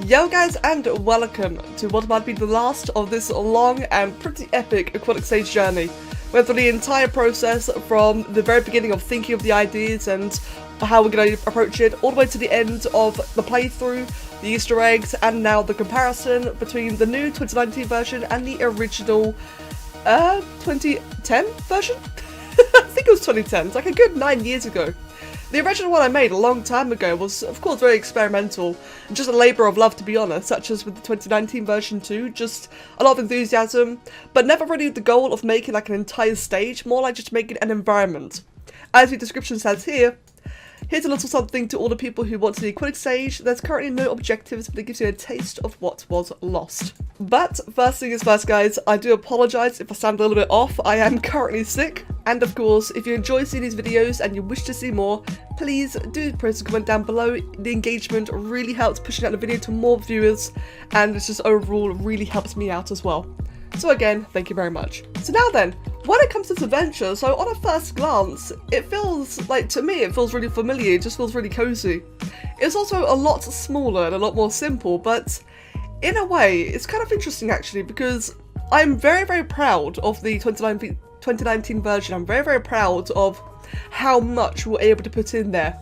Yo guys, and welcome to what might be the last of this long and pretty epic aquatic stage journey. Went through the entire process from the very beginning of thinking of the ideas and how we're going to approach it, all the way to the end of the playthrough, the Easter eggs, and now the comparison between the new 2019 version and the original 2010 version? I think it was 2010, it's like a good 9 years ago. The original one I made a long time ago was, of course, very experimental and just a labour of love, to be honest, such as with the 2019 version too, just a lot of enthusiasm, but never really the goal of making like an entire stage, more like just making an environment. As the description says here, here's a little something to all the people who want to the aquatic stage. There's currently no objectives, but it gives you a taste of what was lost. But first thing is first, guys, I do apologise if I sound a little bit off. I am currently sick. And of course, if you enjoy seeing these videos and you wish to see more, please do post a comment down below. The engagement really helps pushing out the video to more viewers, and it's just overall really helps me out as well. So again, thank you very much. So now then, when it comes to this adventure, so on a first glance, it feels like, to me, it feels really familiar, it just feels really cozy. It's also a lot smaller and a lot more simple, but in a way, it's kind of interesting actually, because I'm very, very proud of the 2019 version. I'm very, very proud of how much we're able to put in there.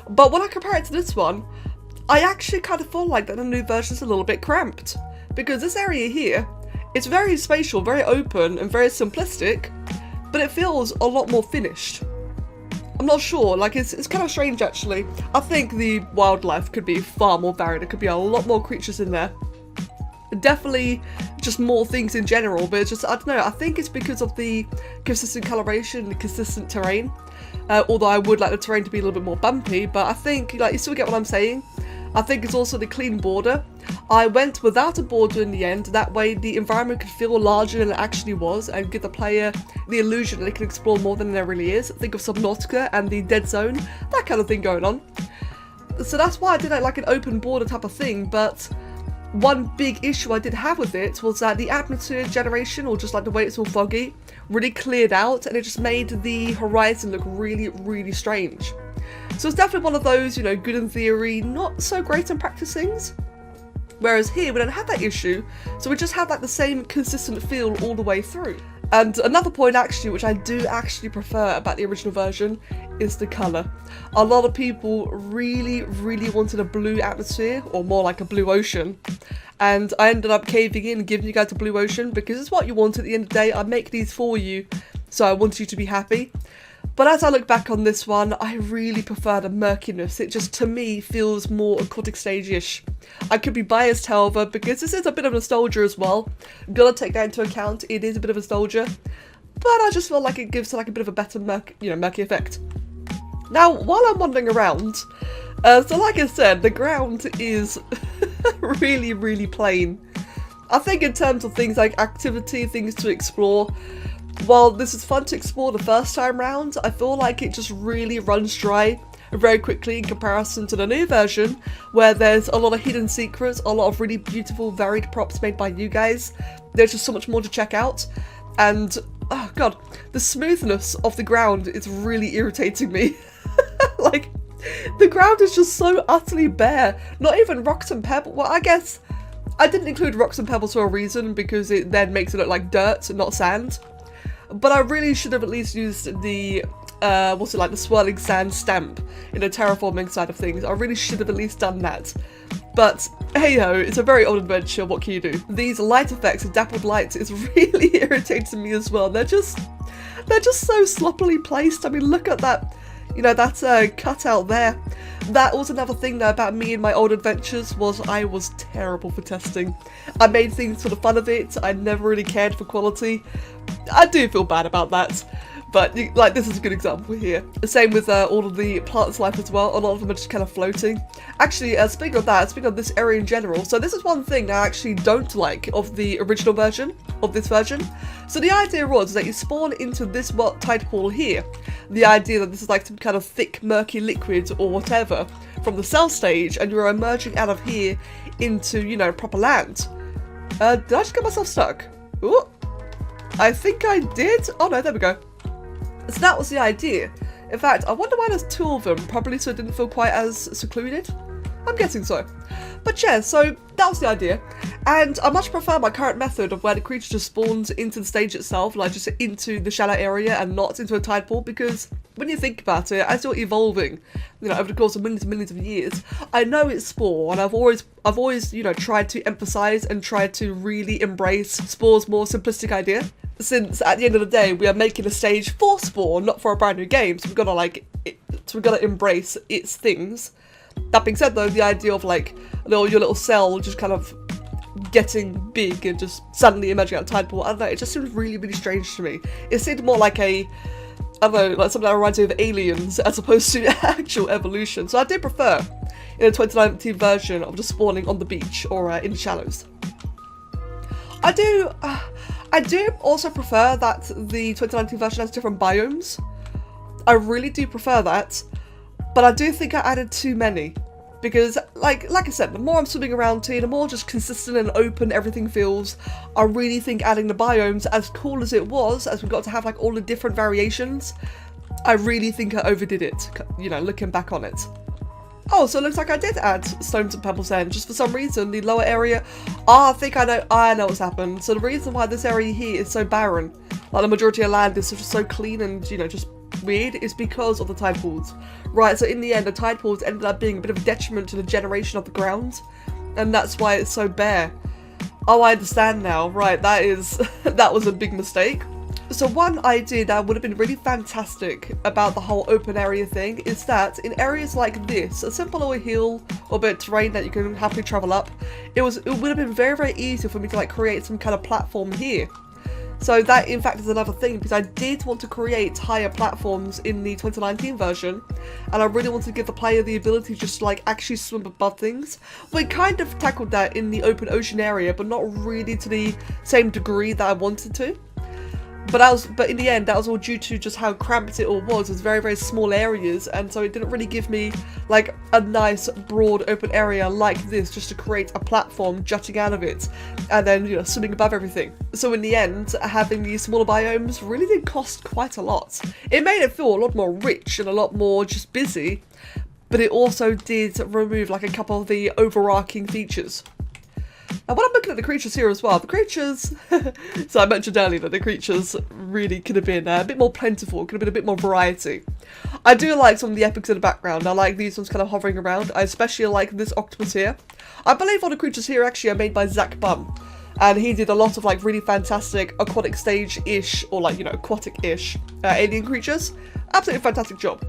But when I compare it to this one, I actually kind of feel like that the new version is a little bit cramped, because this area here, it's very spatial, very open, and very simplistic, but it feels a lot more finished. I'm not sure, like it's kind of strange actually. I think the wildlife could be far more varied, there could be a lot more creatures in there. Definitely just more things in general, but it's just, I don't know, I think it's because of the consistent coloration, the consistent terrain. Although I would like the terrain to be a little bit more bumpy, but I think, like, you still get what I'm saying. I think it's also the clean border. I went without a border in the end, that way the environment could feel larger than it actually was and give the player the illusion that they can explore more than there really is. Think of Subnautica and the Dead Zone, that kind of thing going on. So that's why I did like an open border type of thing, but one big issue I did have with it was that the atmosphere generation, or just like the way it's all foggy, really cleared out and it just made the horizon look really, really strange. So it's definitely one of those, you know, good in theory, not so great in practice things. Whereas here, we don't have that issue, so we just have like the same consistent feel all the way through. And another point actually, which I do actually prefer about the original version, is the colour. A lot of people really, really wanted a blue atmosphere, or more like a blue ocean. And I ended up caving in and giving you guys a blue ocean, because it's what you want at the end of the day. I make these for you, so I want you to be happy. But as I look back on this one, I really prefer the murkiness. It just, to me, feels more aquatic stage-ish. I could be biased, however, because this is a bit of nostalgia as well. Gotta take that into account, it is a bit of nostalgia. But I just feel like it gives like a bit of a better murky effect. Now, while I'm wandering around, so like I said, the ground is really, really plain. I think in terms of things like activity, things to explore, while this is fun to explore the first time round, I feel like it just really runs dry very quickly in comparison to the new version, where there's a lot of hidden secrets, a lot of really beautiful, varied props made by you guys. There's just so much more to check out, and oh god, the smoothness of the ground is really irritating me. Like, the ground is just so utterly bare. Not even rocks and pebbles. Well, I guess I didn't include rocks and pebbles for a reason, because it then makes it look like dirt and not sand. But I really should have at least used the, the swirling sand stamp in the terraforming side of things. I really should have at least done that. But hey ho, it's a very old adventure, what can you do? These light effects and dappled lights is really irritating me as well. They're just so sloppily placed. I mean, look at that, you know, that cutout there. That was another thing though about me and my old adventures, was I was terrible for testing. I made things for the fun of it, I never really cared for quality. I do feel bad about that, but like this is a good example here. Same with all of the plants life as well, a lot of them are just kind of floating. Actually, speaking of that, speaking of this area in general, so this is one thing that I actually don't like of the original version, of this version. So the idea was that you spawn into this tide pool here. The idea that this is like some kind of thick, murky liquid or whatever from the cell stage, and you're emerging out of here into, you know, proper land. Did I just get myself stuck? Ooh. I think I did. Oh no, there we go. So that was the idea. In fact, I wonder why there's two of them, probably so it didn't feel quite as secluded. I'm guessing so. But yeah, so that was the idea. And I much prefer my current method of where the creature just spawns into the stage itself, like just into the shallow area and not into a tide pool, because when you think about it, as you're evolving, over the course of millions and millions of years, I know it's Spore, and I've always, tried to emphasize and tried to really embrace Spore's more simplistic idea. Since at the end of the day, we are making a stage for Spore, not for a brand new game, so we've got to embrace its things. That being said, though, the idea of your little cell just kind of getting big and just suddenly emerging out of tide pool, I don't know, it just seems really, really strange to me. It seemed more like something that reminds me of aliens as opposed to actual evolution. So I did prefer in the 2019 version of just spawning on the beach or in the shallows. I do also prefer that the 2019 version has different biomes. I really do prefer that, but I do think I added too many. Because, like I said, the more I'm swimming around here, the more just consistent and open everything feels. I really think adding the biomes, as cool as it was, as we got to have all the different variations, I really think I overdid it, looking back on it. Oh, so it looks like I did add stones and pebbles then. Just for some reason, the lower area... I think I know what's happened. So the reason why this area here is so barren, the majority of land is just so clean and, just weird, is because of the tide pools. Right, so in the end, the tide pools ended up being a bit of a detriment to the generation of the ground, and that's why it's so bare. Oh, I understand now. Right, that was a big mistake. So one idea that would have been really fantastic about the whole open area thing is that in areas like this, a simple little hill or bit of terrain that you can happily travel up, it would have been very, very easy for me to create some kind of platform here. So that in fact is another thing, because I did want to create higher platforms in the 2019 version, and I really wanted to give the player the ability to just actually swim above things. We kind of tackled that in the open ocean area, but not really to the same degree that I wanted to. But in the end, that was all due to just how cramped it all was. It was very, very small areas, and so it didn't really give me a nice broad open area like this just to create a platform jutting out of it and then swimming above everything. So in the end, having these smaller biomes really did cost quite a lot. It made it feel a lot more rich and a lot more just busy, but it also did remove a couple of the overarching features. And when I'm looking at the creatures here as well, the creatures, so I mentioned earlier that the creatures really could have been a bit more plentiful, could have been a bit more variety. I do like some of the epics in the background. I like these ones kind of hovering around. I especially like this octopus here. I believe all the creatures here actually are made by Zach Bum, and he did a lot of really fantastic aquatic stage-ish, or aquatic-ish alien creatures. Absolutely fantastic job.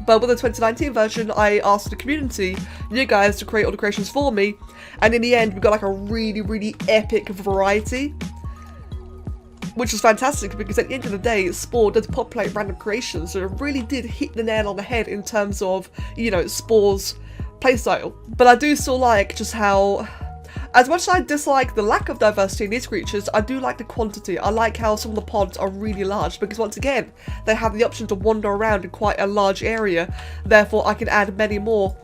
But with the 2019 version, I asked the community, you guys, to create all the creations for me, and in the end, we got a really, really epic variety, which was fantastic, because at the end of the day, Spore does populate random creations, so it really did hit the nail on the head in terms of, Spore's playstyle. But I do still like just how... As much as I dislike the lack of diversity in these creatures, I do like the quantity. I like how some of the pods are really large, because once again, they have the option to wander around in quite a large area, therefore I can add many more.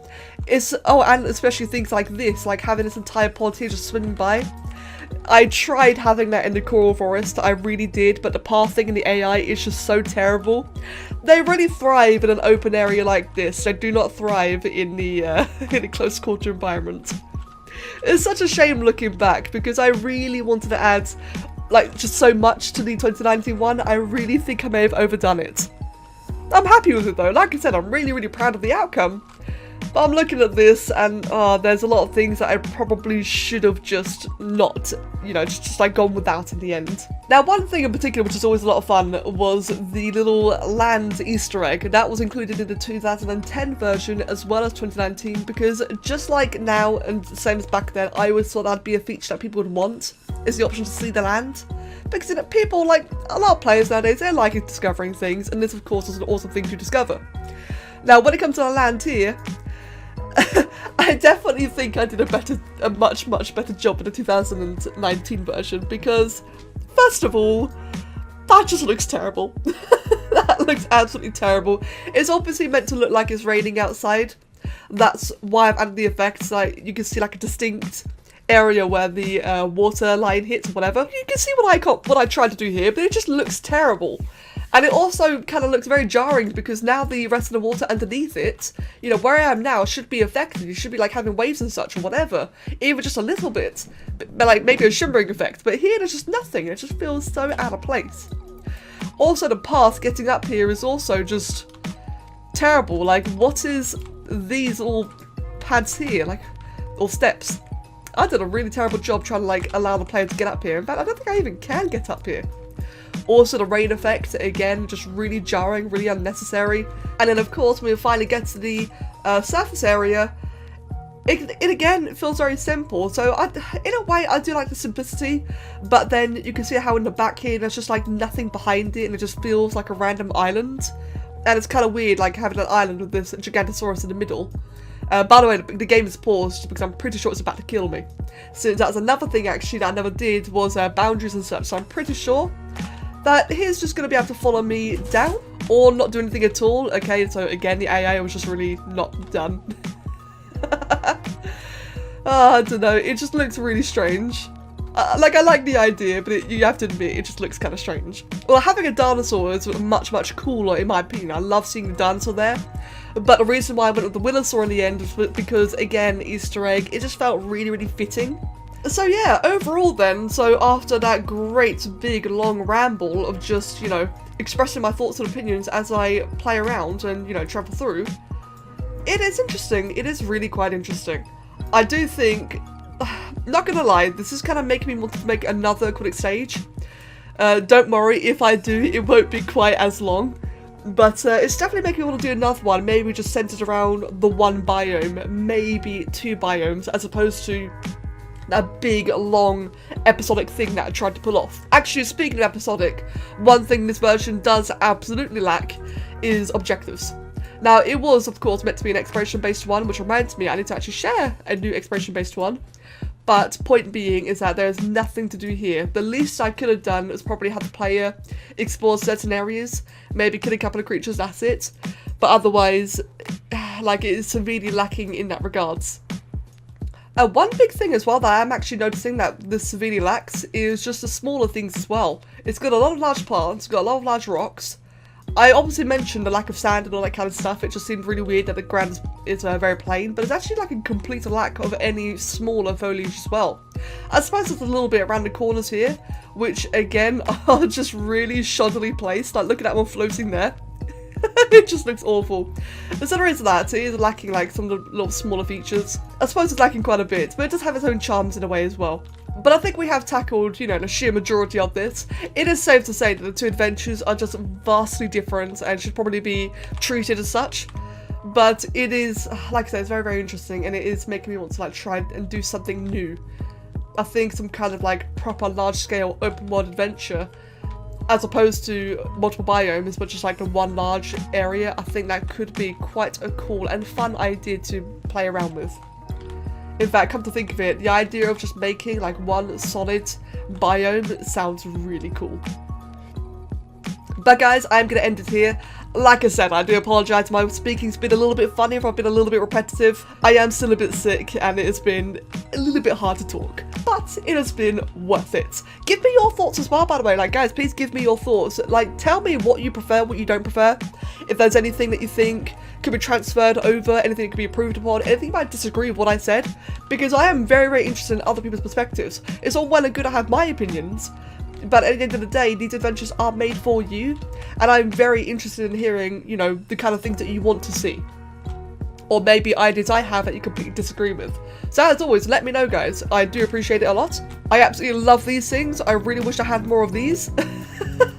And especially things like this, having this entire pod here just swimming by. I tried having that in the coral forest, I really did, but the pathing and the AI is just so terrible. They really thrive in an open area like this, they do not thrive in the in a close quarter environment. It's such a shame looking back, because I really wanted to add just so much to the 2019 one. I really think I may have overdone it. I'm happy with it though. Like I said, I'm really, really proud of the outcome. But I'm looking at this and there's a lot of things that I probably should have just not, just gone without in the end. Now, one thing in particular which is always a lot of fun was the little land Easter egg. That was included in the 2010 version as well as 2019, because just like now and same as back then, I always thought that'd be a feature that people would want, is the option to see the land. Because people, a lot of players nowadays, they like discovering things, and this of course is an awesome thing to discover. Now, when it comes to the land here, I definitely think I did a much, much better job in the 2019 version, because, first of all, that just looks terrible. That looks absolutely terrible. It's obviously meant to look like it's raining outside. That's why I've added the effects, you can see a distinct area where the water line hits or whatever. You can see what I tried to do here, but it just looks terrible. And it also kind of looks very jarring because now the rest of the water underneath it, you know, where I am now should be affected. You should be like having waves and such or whatever, even just a little bit, but like maybe a shimmering effect. But here there's just nothing. It just feels so out of place. Also, the path getting up here is also just terrible. Like, what is these little pads here, like, or steps? I did a really terrible job trying to like allow the player to get up here. In fact, I don't think I even can get up here. Also, the rain effect, again, just really jarring, really unnecessary. And then, of course, when we finally get to the surface area, it again feels very simple. So, in a way, I do like the simplicity, but then you can see how in the back here, there's just, like, nothing behind it, and it just feels like a random island. And it's kind of weird, like, having an island with this Gigantosaurus in the middle. By the way, the game is paused because I'm pretty sure it's about to kill me. So that's another thing, actually, that I never did, was boundaries and such. So I'm pretty sure that he's just going to be able to follow me down or not do anything at all. Okay, so again, the AI was just really not done. I don't know, it just looks really strange. Like, I like the idea, but you have to admit, it just looks kind of strange. Well, having a dinosaur is much, much cooler, in my opinion. I love seeing the dinosaur there. But the reason why I went with the Willosaur in the end was because, again, Easter egg, it just felt really, really fitting. So yeah, overall then, so after that great big long ramble of just, you know, expressing my thoughts and opinions as I play around and, you know, travel through, it is interesting. It is really quite interesting. I do think, not gonna lie, this is kind of making me want to make another Aquatic stage. Don't worry, if I do, it won't be quite as long. But it's definitely making me want to do another one, maybe just centered around the one biome, maybe 2 biomes, as opposed to a big, long, episodic thing that I tried to pull off. Actually, speaking of episodic, one thing this version does absolutely lack is objectives. Now, it was, of course, meant to be an exploration-based one, which reminds me I need to actually share a new exploration-based one. But point being is that there's nothing to do here. The least I could have done was probably have the player explore certain areas, maybe kill a couple of creatures, that's it. But otherwise, like, it is severely lacking in that regards. One big thing as well that I'm actually noticing that this severely lacks is just the smaller things as well. It's got a lot of large plants, it's got a lot of large rocks. I obviously mentioned the lack of sand and all that kind of stuff. It just seemed really weird that the ground is very plain, but it's actually like a complete lack of any smaller foliage as well. I suppose there's a little bit around the corners here, which again are just really shoddily placed. Like, look at that one floating there. It just looks awful. But so there is that. It is lacking like some of the little smaller features. I suppose it's lacking quite a bit, but it does have its own charms in a way as well. But I think we have tackled, you know, the sheer majority of this. It is safe to say that the 2 adventures are just vastly different and should probably be treated as such. But it is, like I said, it's very, very interesting, and it is making me want to like try and do something new. I think some kind of like proper large-scale open world adventure, as opposed to multiple biomes, but just like the one large area. I think that could be quite a cool and fun idea to play around with. In fact, come to think of it, the idea of just making like one solid biome sounds really cool. But guys, I'm going to end it here. Like I said, I do apologise, my speaking's been a little bit funny if I've been a little bit repetitive. I am still a bit sick and it has been a little bit hard to talk, but it has been worth it. Give me your thoughts as well, by the way. Like, guys, please give me your thoughts. Like, tell me what you prefer, what you don't prefer. If there's anything that you think could be transferred over, anything that could be improved upon, anything you might disagree with what I said, because I am very, very interested in other people's perspectives. It's all well and good to have my opinions, but at the end of the day, these adventures are made for you, and I'm very interested in hearing, you know, the kind of things that you want to see. Or maybe ideas I have that you completely disagree with. So as always, let me know, guys. I do appreciate it a lot. I absolutely love these things. I really wish I had more of these.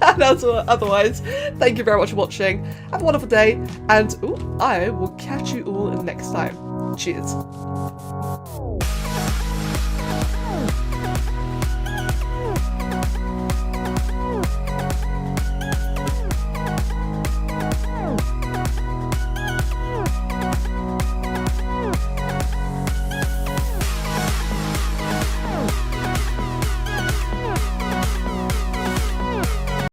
And otherwise, thank you very much for watching. Have a wonderful day, and I will catch you all next time. Cheers.